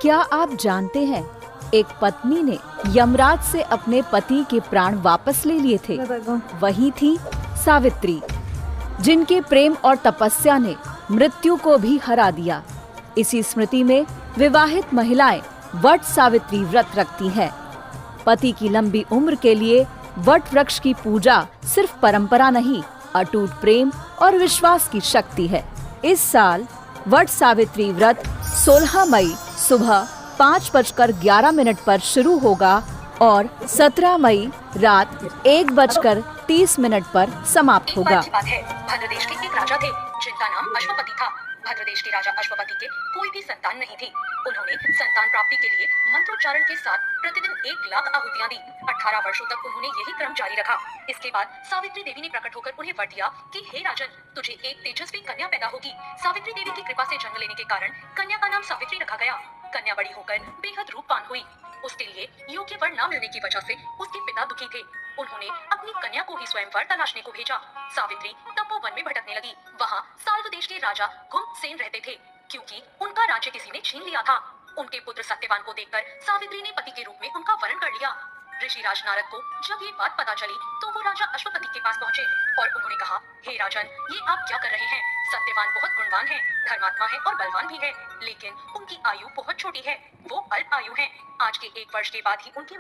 क्या आप जानते हैं, एक पत्नी ने यमराज से अपने पति के प्राण वापस ले लिए थे। वही थी सावित्री, जिनके प्रेम और तपस्या ने मृत्यु को भी हरा दिया। इसी स्मृति में विवाहित महिलाएं वट सावित्री व्रत रखती हैं। पति की लंबी उम्र के लिए वट वृक्ष की पूजा सिर्फ परंपरा नहीं, अटूट प्रेम और विश्वास की शक्ति है। इस साल वट सावित्री व्रत 16 मई सुबह 5:11 पर शुरू होगा और 17 मई रात 1:30 पर समाप्त होगा। भद्र देश के एक राजा थे जिनका नाम अश्वपति था। भद्र देश के राजा अश्वपति के कोई भी संतान नहीं थी। उन्होंने संतान प्राप्ति के लिए मंत्रोच्चारण के साथ प्रतिदिन 1 लाख आहुतियां दी। 18 वर्षों तक उन्होंने यही क्रम जारी रखा। इसके बाद सावित्री देवी ने प्रकट होकर उन्हें वर दिया कि हे राजन, तुझे एक तेजस्वी कन्या पैदा होगी। सावित्री देवी की कृपा से जन्म लेने के कारण कन्या का नाम सावित्री रखा गया। कन्या बड़ी होकर बेहद रूपवान हुई। उसके लिए योग्य वर न मिलने की वजह से उसके पिता दुखी थे। उन्होंने अपनी कन्या को ही स्वयं वर तलाशने को भेजा। सावित्री तपोवन में भटकने लगी। वहाँ साल्व देश के राजा घुमसेन रहते थे, क्योंकि उनका राज्य किसी ने छीन लिया था। उनके पुत्र सत्यवान को देखकर सावित्री ने पति के रूप में उनका वरण कर लिया। ऋषि राज नारद को जब ये बात पता चली तो वो राजा अश्वपति के पास पहुंचे और उन्होंने कहा, हे राजन, ये आप क्या कर रहे हैं? सत्यवान बहुत गुणवान है, धर्मात्मा है और बलवान भी है, लेकिन उनकी आयु बहुत छोटी है। वो अल्प आयु है। आज के 1 वर्ष के बाद ही उनकी